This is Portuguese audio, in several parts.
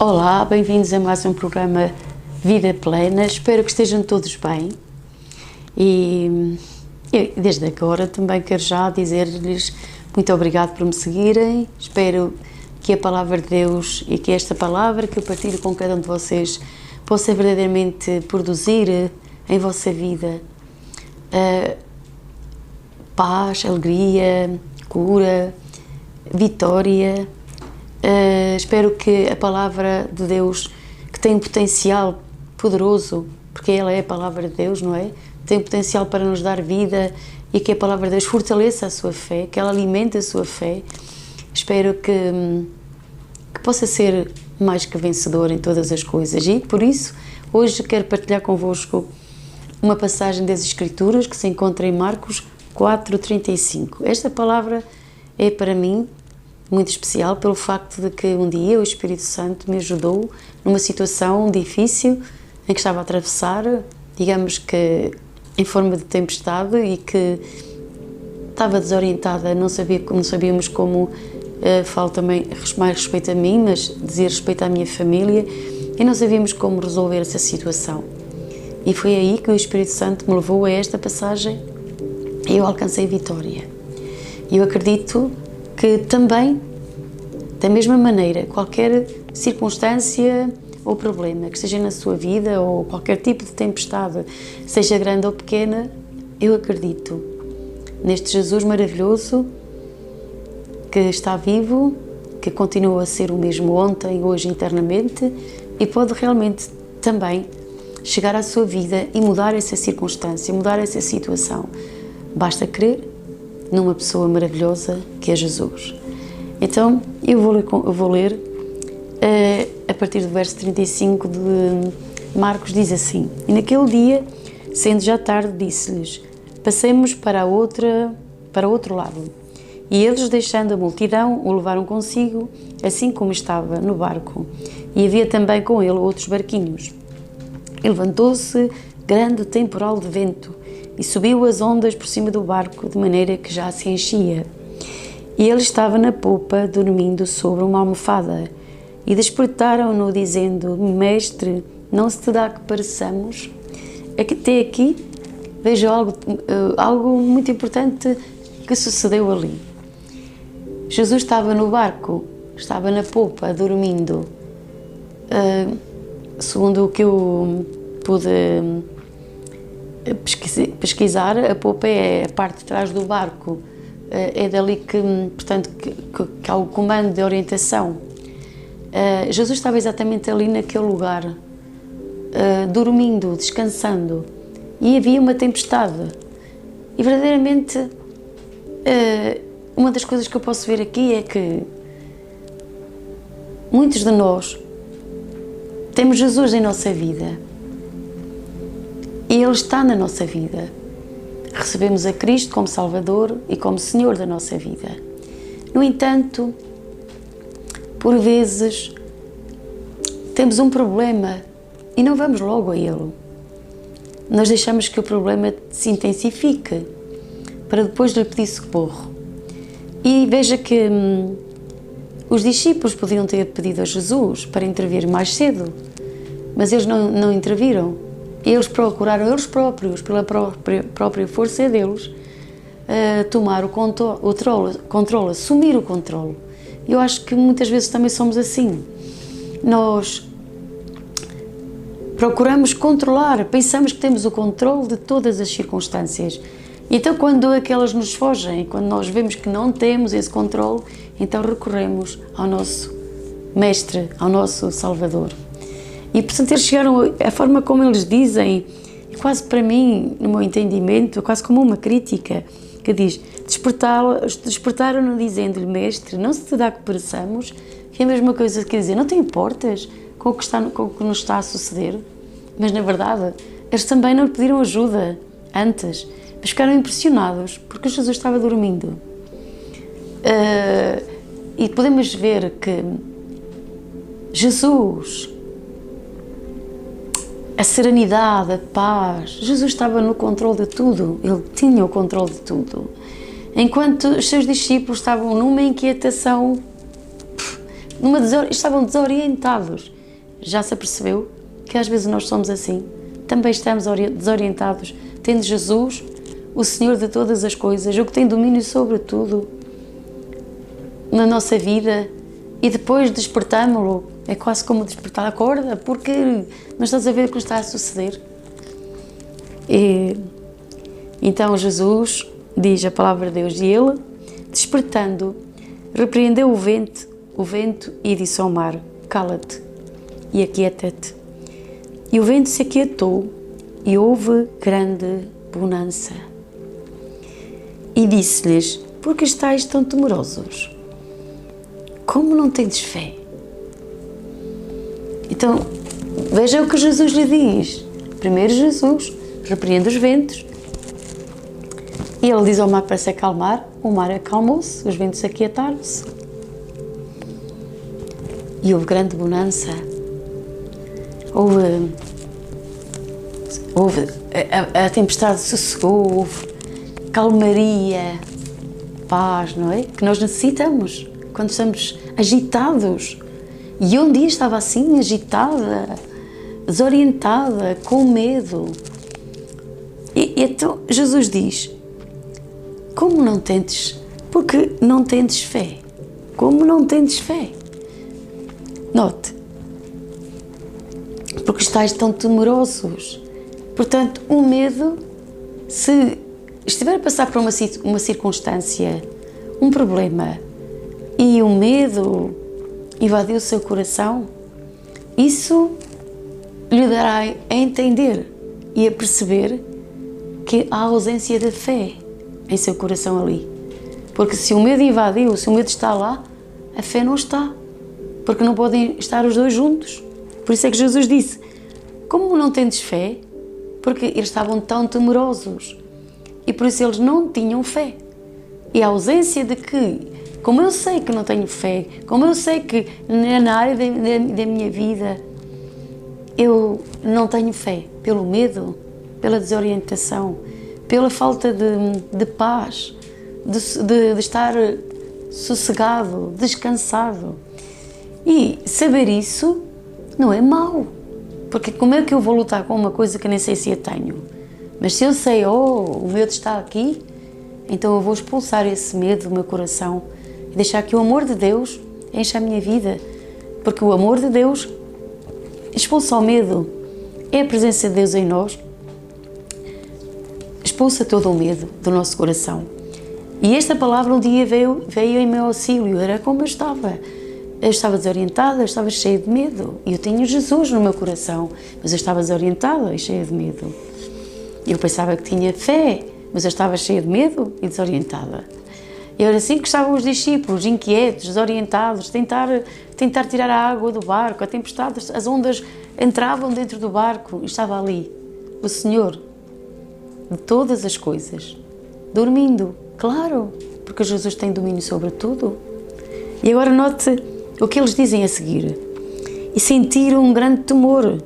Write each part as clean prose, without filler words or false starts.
Olá, bem-vindos a mais um programa Vida Plena. Espero que estejam todos bem e desde agora também quero já dizer-lhes muito obrigado por me seguirem. Espero que a palavra de Deus e que esta palavra que eu partilho com cada um de vocês possa verdadeiramente produzir em vossa vida paz, alegria, cura, vitória. Espero que a palavra de Deus, que tem um potencial poderoso, porque ela é a palavra de Deus, não é? Tem potencial para nos dar vida e que a palavra de Deus fortaleça a sua fé, que ela alimente a sua fé. Espero que possa ser mais que vencedor em todas as coisas e por isso hoje quero partilhar convosco uma passagem das Escrituras que se encontra em Marcos 4:35. Esta palavra é para mim muito especial pelo facto de que um dia o Espírito Santo me ajudou numa situação difícil em que estava a atravessar, digamos que em forma de tempestade e que estava desorientada, não sabíamos como, falo também mais respeito a mim, mas dizer respeito à minha família, e não sabíamos como resolver essa situação. E foi aí que o Espírito Santo me levou a esta passagem e eu alcancei vitória. E eu acredito que também, da mesma maneira, qualquer circunstância ou problema que esteja na sua vida ou qualquer tipo de tempestade, seja grande ou pequena, eu acredito neste Jesus maravilhoso que está vivo, que continua a ser o mesmo ontem, hoje, eternamente e pode realmente também chegar à sua vida e mudar essa circunstância, mudar essa situação. Basta crer numa pessoa maravilhosa que é Jesus. Então, eu vou ler a partir do verso 35 de Marcos, diz assim: E naquele dia, sendo já tarde, disse-lhes: Passemos para outro lado. E eles, deixando a multidão, o levaram consigo, assim como estava no barco. E havia também com ele outros barquinhos. E levantou-se grande temporal de vento, e subiu as ondas por cima do barco, de maneira que já se enchia. E ele estava na popa, dormindo sobre uma almofada. E despertaram-no, dizendo: Mestre, não se te dá que pareçamos? Até aqui vejo algo muito importante que sucedeu ali. Jesus estava no barco, estava na popa, dormindo. Segundo o que eu pude pesquisar, a popa é a parte de trás do barco, é dali que, portanto, que há o comando de orientação. Jesus estava exatamente ali naquele lugar, dormindo, descansando, e havia uma tempestade. E verdadeiramente, uma das coisas que eu posso ver aqui é que muitos de nós temos Jesus em nossa vida e Ele está na nossa vida. Recebemos a Cristo como Salvador e como Senhor da nossa vida. No entanto, por vezes temos um problema e não vamos logo a Ele. Nós deixamos que o problema se intensifique para depois lhe pedir socorro. E veja que os discípulos podiam ter pedido a Jesus para intervir mais cedo, mas eles não interviram. Eles procuraram eles próprios, pela própria força deles, tomar o controle, assumir o controle. Eu acho que muitas vezes também somos assim. Nós procuramos controlar, pensamos que temos o controle de todas as circunstâncias. Então, quando aquelas nos fogem, quando nós vemos que não temos esse controle, então recorremos ao nosso Mestre, ao nosso Salvador. E, portanto, eles chegaram, a forma como eles dizem, quase para mim, no meu entendimento, quase como uma crítica, que diz: despertaram-no dizendo-lhe: Mestre, não se te dá que pereçamos? Que é a mesma coisa que dizer: não te importas com o que nos está a suceder? Mas, na verdade, eles também não lhe pediram ajuda antes, mas ficaram impressionados porque Jesus estava dormindo. E podemos ver que Jesus, a serenidade, a paz, Jesus estava no controle de tudo, Ele tinha o controle de tudo. Enquanto os seus discípulos estavam numa inquietação estavam desorientados. Já se apercebeu que às vezes nós somos assim? Também estamos desorientados, tendo Jesus, o Senhor de todas as coisas, o que tem domínio sobre tudo na nossa vida, e depois despertámo-lo. É quase como despertar, acorda, porque não estás a ver o que está a suceder. E então Jesus, diz a palavra de Deus, e ele, despertando, repreendeu o vento e disse ao mar: cala-te e aquieta-te. E o vento se aquietou e houve grande bonança. E disse-lhes: por que estáis tão temerosos? Como não tendes fé? Então, veja o que Jesus lhe diz. Primeiro Jesus repreende os ventos, e ele diz ao mar para se acalmar, o mar acalmou-se, os ventos aquietaram-se. E houve grande bonança. A tempestade sossegou, houve calmaria, paz, não é? Que nós necessitamos quando estamos agitados. E um dia estava assim, agitada, desorientada, com medo. E então Jesus diz: como não tendes? Porque não tendes fé. Como não tendes fé? Note, porque estáis tão temerosos. Portanto, o medo, se estiver a passar por uma circunstância, um problema, e o medo invadiu o seu coração, isso lhe dará a entender e a perceber que há ausência de fé em seu coração ali. Porque se o medo invadiu, se o medo está lá, a fé não está. Porque não podem estar os dois juntos. Por isso é que Jesus disse: como não tendes fé? Porque eles estavam tão temerosos. E por isso eles não tinham fé. E a ausência de que, como eu sei que não tenho fé, como eu sei que na área da minha vida eu não tenho fé, pelo medo, pela desorientação, pela falta de paz, de estar sossegado, descansado. E saber isso não é mau, porque como é que eu vou lutar com uma coisa que nem sei se a tenho? Mas se eu sei, o medo está aqui, então eu vou expulsar esse medo do meu coração e deixar que o amor de Deus encha a minha vida, porque o amor de Deus expulsa o medo, é a presença de Deus em nós, expulsa todo o medo do nosso coração. E esta palavra um dia veio em meu auxílio, era como eu estava desorientada, eu estava cheia de medo, e eu tinha Jesus no meu coração, mas eu estava desorientada e cheia de medo. Eu pensava que tinha fé, mas eu estava cheia de medo e desorientada. E era assim que estavam os discípulos, inquietos, desorientados, tentar tirar a água do barco, a tempestade, as ondas entravam dentro do barco, e estava ali o Senhor de todas as coisas, dormindo, claro, porque Jesus tem domínio sobre tudo. E agora note o que eles dizem a seguir. E sentiram um grande temor,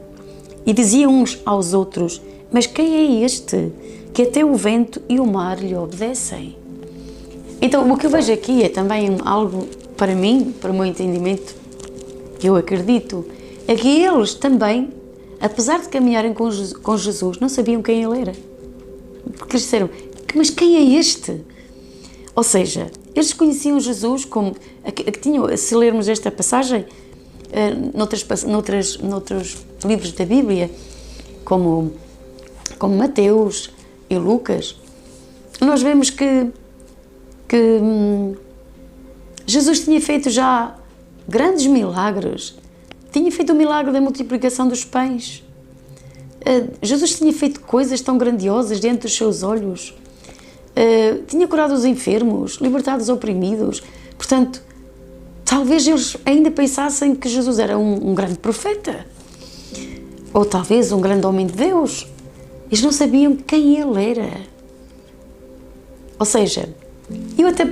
e diziam uns aos outros: mas quem é este, que até o vento e o mar lhe obedecem? Então, o que eu vejo aqui é também algo, para mim, para o meu entendimento, que eu acredito, é que eles também, apesar de caminharem com Jesus, não sabiam quem ele era. Porque eles disseram: mas quem é este? Ou seja, eles conheciam Jesus como, se lermos esta passagem, noutros livros da Bíblia, como Mateus e Lucas, nós vemos que Jesus tinha feito já grandes milagres. Tinha feito o milagre da multiplicação dos pães. Jesus tinha feito coisas tão grandiosas diante dos seus olhos. Tinha curado os enfermos, libertado os oprimidos. Portanto, talvez eles ainda pensassem que Jesus era um grande profeta. Ou talvez um grande homem de Deus. Eles não sabiam quem ele era. Ou seja,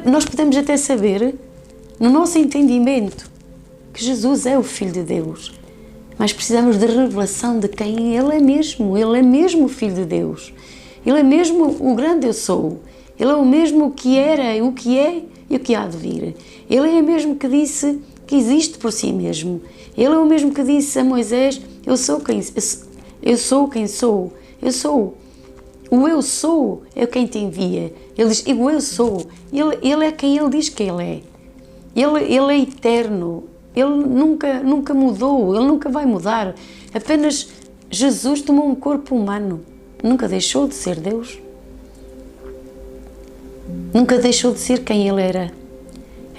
nós podemos até saber, no nosso entendimento, que Jesus é o Filho de Deus, mas precisamos de revelação de quem ele é mesmo. Ele é mesmo o Filho de Deus. Ele é mesmo o grande eu sou. Ele é o mesmo que era, o que é e o que há de vir. Ele é mesmo que disse que existe por si mesmo. Ele é o mesmo que disse a Moisés: eu sou quem sou. Eu sou. O eu sou é quem te envia. Ele diz: o eu sou. Ele é quem ele diz que ele é. Ele é eterno. Ele nunca mudou. Ele nunca vai mudar. Apenas Jesus tomou um corpo humano. Nunca deixou de ser Deus. Nunca deixou de ser quem ele era.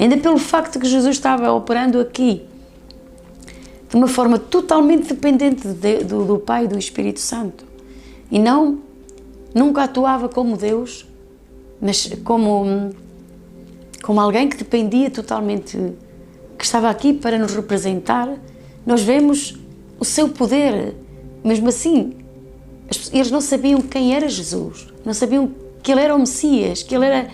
Ainda pelo facto de que Jesus estava operando aqui de uma forma totalmente dependente do Pai e do Espírito Santo. E nunca atuava como Deus, mas como alguém que dependia totalmente, que estava aqui para nos representar. Nós vemos o seu poder. Mesmo assim, eles não sabiam quem era Jesus, não sabiam que ele era o Messias, que ele era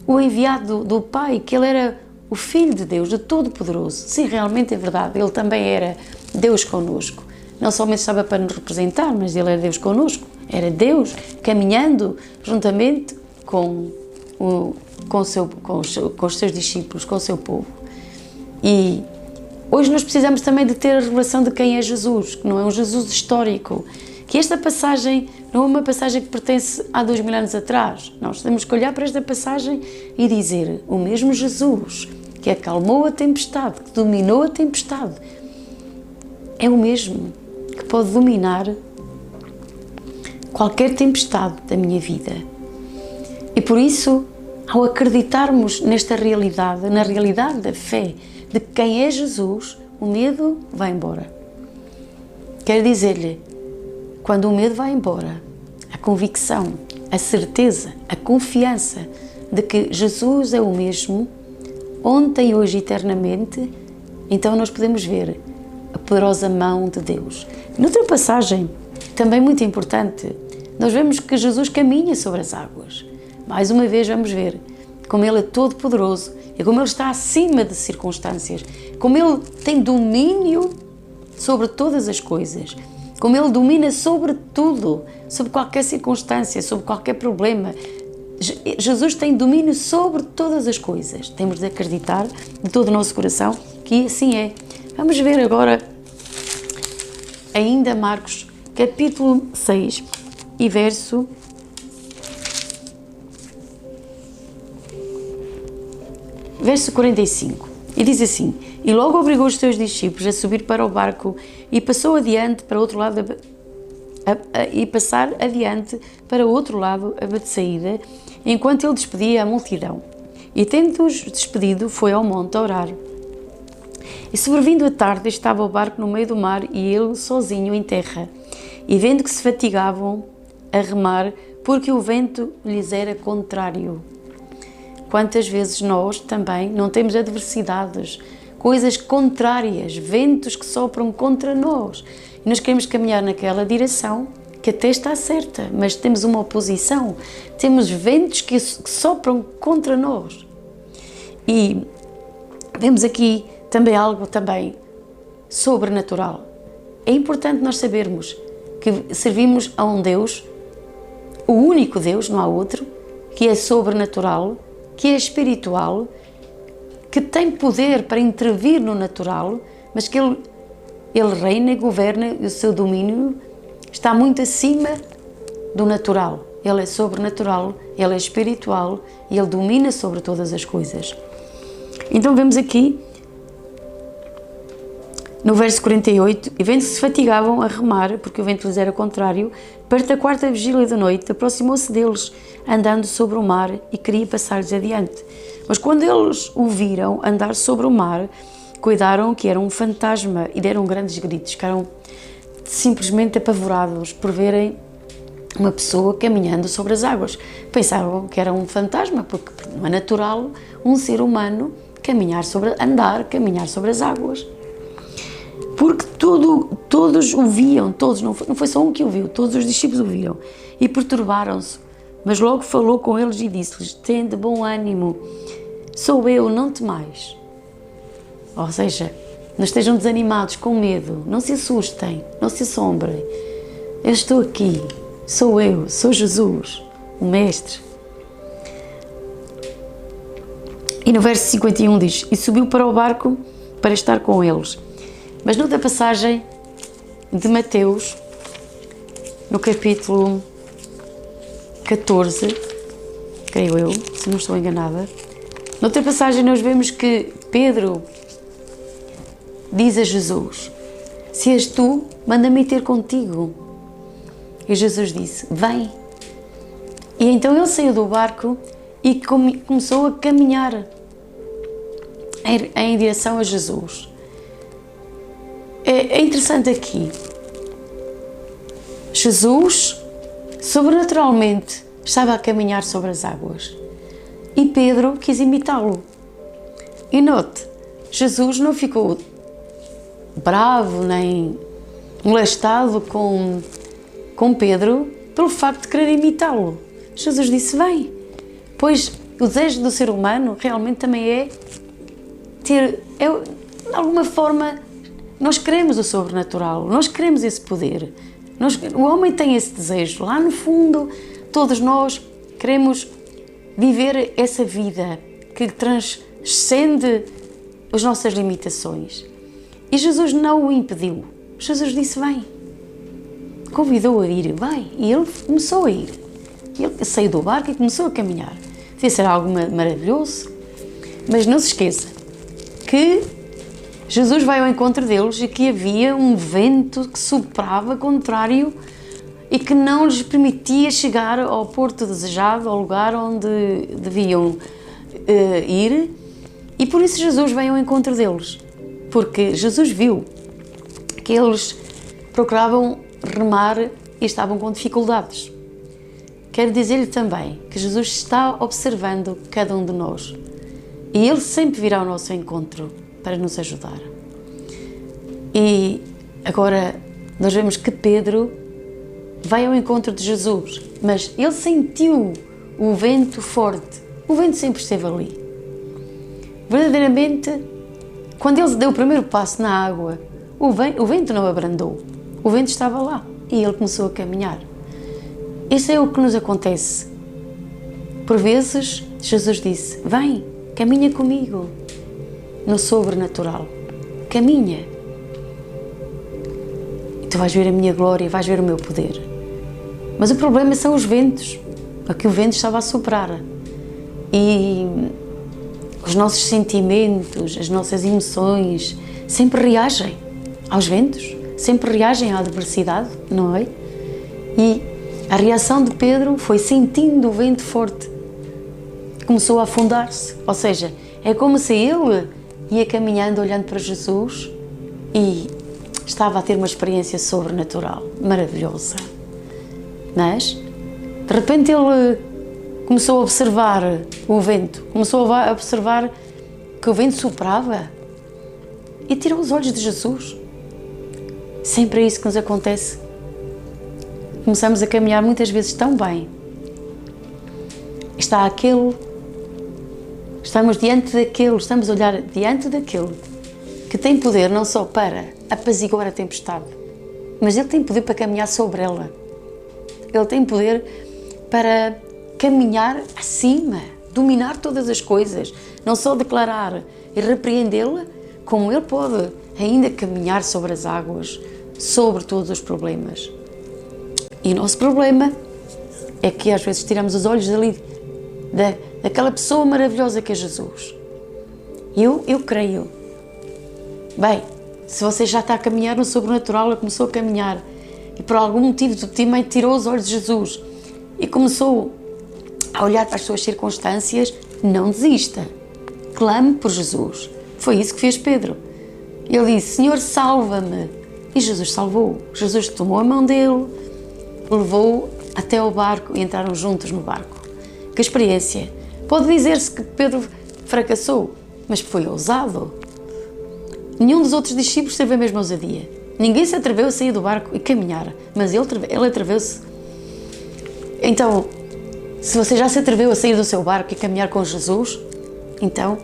o enviado do Pai, que ele era o Filho de Deus, de Todo-Poderoso. Sim, realmente é verdade, ele também era Deus connosco. Não somente estava para nos representar, mas ele era Deus connosco. Era Deus caminhando juntamente com os seus discípulos, com o seu povo. E hoje nós precisamos também de ter a revelação de quem é Jesus, que não é um Jesus histórico, que esta passagem não é uma passagem que pertence há 2000 anos atrás. Nós temos que olhar para esta passagem e dizer: o mesmo Jesus que acalmou a tempestade, que dominou a tempestade, é o mesmo que pode dominar qualquer tempestade da minha vida. E por isso, ao acreditarmos nesta realidade, na realidade da fé, de quem é Jesus, o medo vai embora. Quero dizer-lhe, quando o medo vai embora, a convicção, a certeza, a confiança de que Jesus é o mesmo, ontem, hoje e eternamente, então nós podemos ver a poderosa mão de Deus. Noutra passagem, também muito importante, nós vemos que Jesus caminha sobre as águas. Mais uma vez vamos ver como Ele é todo poderoso e como Ele está acima de circunstâncias, como Ele tem domínio sobre todas as coisas, como Ele domina sobre tudo, sobre qualquer circunstância, sobre qualquer problema. Jesus tem domínio sobre todas as coisas. Temos de acreditar de todo o nosso coração que assim é. Vamos ver agora ainda Marcos, capítulo 6 e verso 45. E diz assim: e logo obrigou os seus discípulos a subir para o barco e passou adiante para outro lado a Betsaída, enquanto ele despedia a multidão. E tendo-os despedido, foi ao monte a orar. E sobrevindo a tarde, estava o barco no meio do mar e ele sozinho em terra. E vendo que se fatigavam a remar, porque o vento lhes era contrário. Quantas vezes nós também não temos adversidades, coisas contrárias, ventos que sopram contra nós. E nós queremos caminhar naquela direção que até está certa, mas temos uma oposição, temos ventos que sopram contra nós. E vemos aqui também algo sobrenatural. É importante nós sabermos que servimos a um Deus, o único Deus, não há outro, que é sobrenatural, que é espiritual, que tem poder para intervir no natural, mas que Ele reina e governa, e o seu domínio está muito acima do natural. Ele é sobrenatural, Ele é espiritual e Ele domina sobre todas as coisas. Então vemos aqui, no verso 48, e vendo que se fatigavam a remar, porque o vento lhes era contrário, perto da quarta vigília da noite, aproximou-se deles, andando sobre o mar, e queria passar-lhes adiante. Mas quando eles o viram andar sobre o mar, cuidaram que era um fantasma e deram grandes gritos, ficaram simplesmente apavorados por verem uma pessoa caminhando sobre as águas. Pensaram que era um fantasma, porque não é natural um ser humano caminhar sobre as águas. Porque todos o viam, não foi só um que o viu, todos os discípulos o viram e perturbaram-se. Mas logo falou com eles e disse-lhes: tende bom ânimo, sou eu, não temais. Ou seja, não estejam desanimados, com medo, não se assustem, não se assombrem. Eu estou aqui, sou eu, sou Jesus, o Mestre. E no verso 51 diz: e subiu para o barco para estar com eles. Mas noutra passagem de Mateus, no capítulo 14, creio eu, se não estou enganada, noutra passagem nós vemos que Pedro diz a Jesus: se és tu, manda-me ter contigo. E Jesus disse: vem. E então ele saiu do barco e começou a caminhar em direção a Jesus. É interessante aqui, Jesus sobrenaturalmente estava a caminhar sobre as águas e Pedro quis imitá-lo. E note, Jesus não ficou bravo nem molestado com Pedro pelo facto de querer imitá-lo. Jesus disse: vem, pois o desejo do ser humano realmente também é de alguma forma, nós queremos o sobrenatural, nós queremos esse poder. O homem tem esse desejo, lá no fundo, todos nós queremos viver essa vida que transcende as nossas limitações. E Jesus não o impediu. Jesus disse: vem. Convidou-o a ir, vai. E ele começou a ir. Ele saiu do barco e começou a caminhar. Devia ser algo maravilhoso. Mas não se esqueça que Jesus vai ao encontro deles e que havia um vento que soprava contrário e que não lhes permitia chegar ao porto desejado, ao lugar onde deviam ir. E por isso Jesus veio ao encontro deles. Porque Jesus viu que eles procuravam remar e estavam com dificuldades. Quero dizer-lhe também que Jesus está observando cada um de nós e Ele sempre virá ao nosso encontro para nos ajudar. E agora nós vemos que Pedro vai ao encontro de Jesus, mas ele sentiu o vento forte. O vento sempre esteve ali. Verdadeiramente, quando ele deu o primeiro passo na água, o vento não abrandou. O vento estava lá e ele começou a caminhar. Isso é o que nos acontece. Por vezes, Jesus disse: vem, caminha comigo no sobrenatural. Caminha. E tu vais ver a minha glória, vais ver o meu poder. Mas o problema são os ventos. Aqui o vento estava a soprar. E os nossos sentimentos, as nossas emoções sempre reagem aos ventos, sempre reagem à adversidade, não é? E a reação de Pedro foi sentindo o vento forte. Começou a afundar-se, ou seja, é como se ele ia caminhando olhando para Jesus e estava a ter uma experiência sobrenatural, maravilhosa. Mas, de repente ele começou a observar o vento, começou a observar que o vento soprava e tirou os olhos de Jesus. Sempre é isso que nos acontece. Começamos a caminhar muitas vezes tão bem. Estamos a olhar diante daquele que tem poder não só para apaziguar a tempestade, mas ele tem poder para caminhar sobre ela. Ele tem poder para caminhar acima, dominar todas as coisas, não só declarar e repreendê-la, como ele pode ainda caminhar sobre as águas, sobre todos os problemas. E o nosso problema é que às vezes tiramos os olhos daquela pessoa maravilhosa que é Jesus. Eu creio. Bem, se você já está a caminhar no sobrenatural, ele começou a caminhar e por algum motivo também tirou os olhos de Jesus e começou a olhar para as suas circunstâncias, não desista. Clame por Jesus. Foi isso que fez Pedro. Ele disse: Senhor, salva-me. E Jesus salvou. Jesus tomou a mão dele, levou até ao barco e entraram juntos no barco. Que experiência! Pode dizer-se que Pedro fracassou, mas foi ousado. Nenhum dos outros discípulos teve a mesma ousadia. Ninguém se atreveu a sair do barco e caminhar, mas ele atreveu-se. Então, se você já se atreveu a sair do seu barco e caminhar com Jesus, então,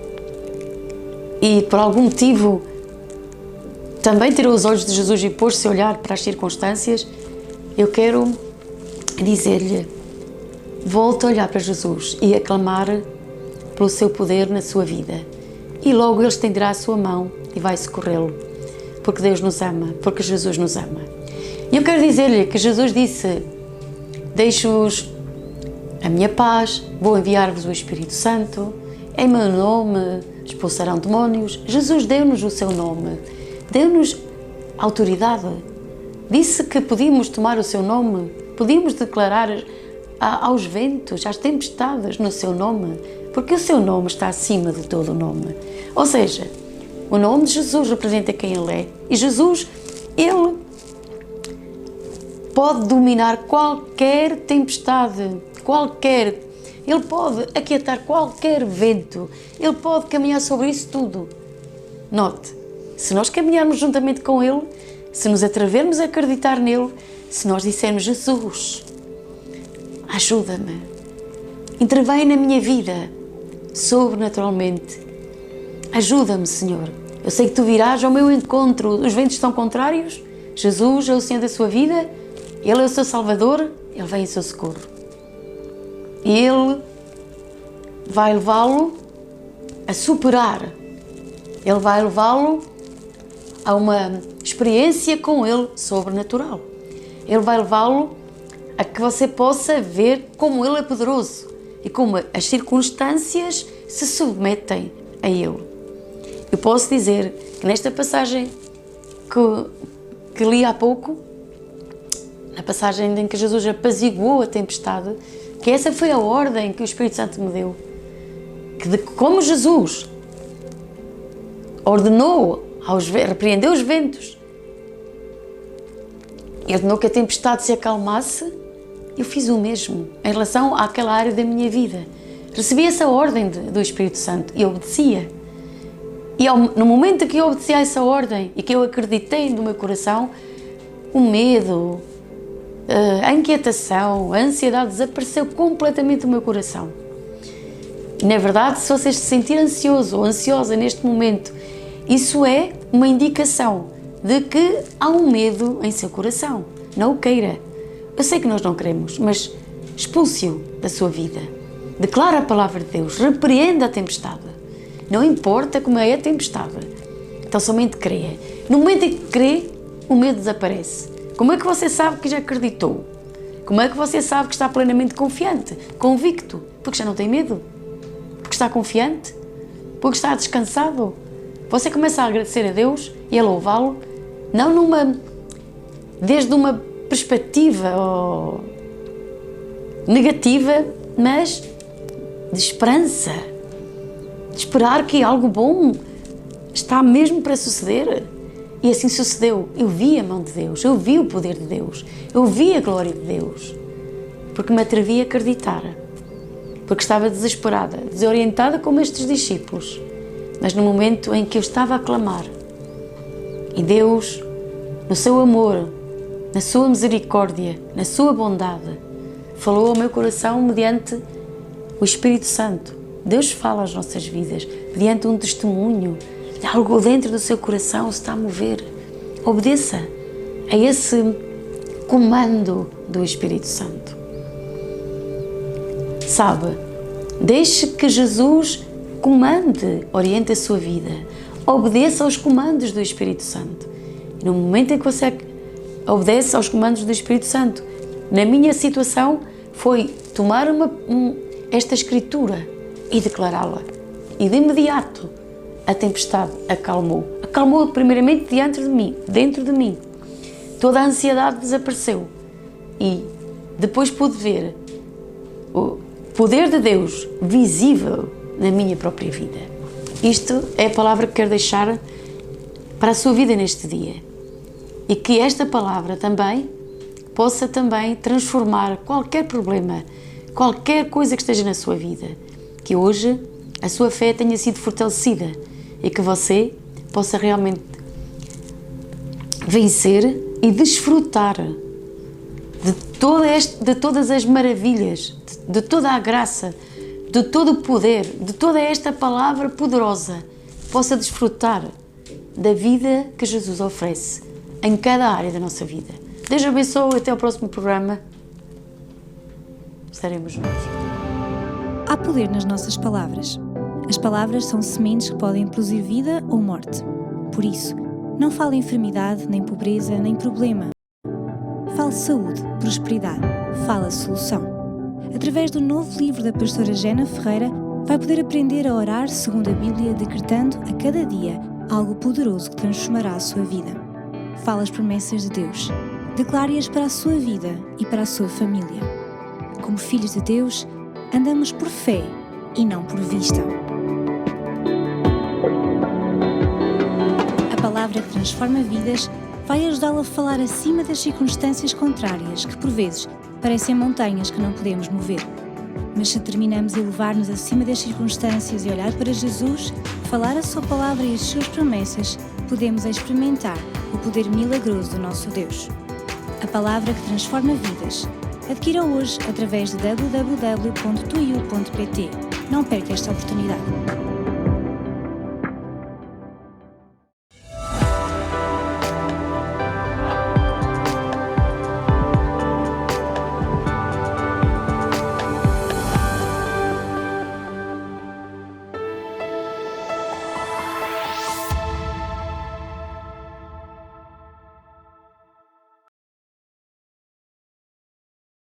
e por algum motivo também tirou os olhos de Jesus e pôs-se a olhar para as circunstâncias, eu quero dizer-lhe: volte a olhar para Jesus e a clamar pelo seu poder na sua vida. E logo Ele estenderá a sua mão e vai socorrê-lo, porque Deus nos ama, porque Jesus nos ama. E eu quero dizer-lhe que Jesus disse: deixo-vos a minha paz, vou enviar-vos o Espírito Santo, em meu nome expulsarão demónios. Jesus deu-nos o seu nome, deu-nos autoridade, disse que podíamos tomar o seu nome, podíamos declarar aos ventos, às tempestades no seu nome, porque o seu nome está acima de todo o nome. Ou seja, o nome de Jesus representa quem Ele é, e Jesus, Ele pode dominar qualquer tempestade, Ele pode aquietar qualquer vento, Ele pode caminhar sobre isso tudo. Note, se nós caminharmos juntamente com Ele, se nos atrevermos a acreditar nele, se nós dissermos: Jesus, ajuda-me, intervém na minha vida, sobrenaturalmente, ajuda-me, Senhor. Eu sei que Tu virás ao meu encontro, os ventos estão contrários, Jesus é o Senhor da sua vida, Ele é o seu Salvador, Ele vem em seu socorro. E Ele vai levá-lo a superar, Ele vai levá-lo a uma experiência com Ele sobrenatural. Ele vai levá-lo a que você possa ver como Ele é poderoso e como as circunstâncias se submetem a Ele. Eu posso dizer que nesta passagem que li há pouco, na passagem em que Jesus apaziguou a tempestade, que essa foi a ordem que o Espírito Santo me deu, que de como Jesus ordenou, repreendeu os ventos e ordenou que a tempestade se acalmasse, eu fiz o mesmo em relação àquela área da minha vida. Recebi essa ordem do Espírito Santo e obedecia. E no momento que eu obedecia a essa ordem e que eu acreditei no meu coração, o medo, a inquietação, a ansiedade desapareceu completamente do meu coração. E, na verdade, se você se sentir ansioso ou ansiosa neste momento, isso é uma indicação de que há um medo em seu coração. Não o queira. Eu sei que nós não queremos, mas expulse-o da sua vida. Declara a palavra de Deus, repreenda a tempestade. Não importa como é a tempestade. Então somente creia. No momento em que crê, o medo desaparece. Como é que você sabe que já acreditou? Como é que você sabe que está plenamente confiante, convicto? Porque já não tem medo? Porque está confiante? Porque está descansado? Você começa a agradecer a Deus e a louvá-lo, não desde uma perspectiva negativa, mas de esperança, de esperar que algo bom está mesmo para suceder. E assim sucedeu. Eu vi a mão de Deus, eu vi o poder de Deus, eu vi a glória de Deus, porque me atrevi a acreditar, porque estava desesperada, desorientada como estes discípulos, mas no momento em que eu estava a clamar, e Deus, no seu amor, na sua misericórdia, na sua bondade, falou ao meu coração mediante o Espírito Santo. Deus fala às nossas vidas mediante um testemunho, algo dentro do seu coração se está a mover. Obedeça a esse comando do Espírito Santo. Sabe, deixe que Jesus comande, oriente a sua vida. Obedeça aos comandos do Espírito Santo. E no momento em que você obedece aos comandos do Espírito Santo, na minha situação foi tomar esta escritura e declará-la. E de imediato a tempestade acalmou. Acalmou primeiramente dentro de mim. Toda a ansiedade desapareceu. E depois pude ver o poder de Deus visível na minha própria vida. Isto é a palavra que quero deixar para a sua vida neste dia. E que esta palavra também possa também transformar qualquer problema, qualquer coisa que esteja na sua vida. Que hoje a sua fé tenha sido fortalecida e que você possa realmente vencer e desfrutar de todas as maravilhas, de toda a graça, de todo o poder, de toda esta palavra poderosa. Possa desfrutar da vida que Jesus oferece em cada área da nossa vida. Deus abençoe, até ao próximo programa. Estaremos juntos. Há poder nas nossas palavras. As palavras são sementes que podem produzir vida ou morte. Por isso, não fale enfermidade, nem pobreza, nem problema. Fale saúde, prosperidade, fale a solução. Através do novo livro da pastora Jena Ferreira, vai poder aprender a orar segundo a Bíblia, decretando a cada dia algo poderoso que transformará a sua vida. Fale as promessas de Deus. Declare-as para a sua vida e para a sua família. Como filhos de Deus, andamos por fé e não por vista. A palavra que transforma vidas vai ajudá-lo a falar acima das circunstâncias contrárias que, por vezes, parecem montanhas que não podemos mover. Mas se terminamos a elevar-nos acima das circunstâncias e olhar para Jesus, falar a sua palavra e as suas promessas, podemos experimentar o poder milagroso do nosso Deus. A palavra que transforma vidas. Adquira hoje através de www.tuiu.pt. Não perca esta oportunidade.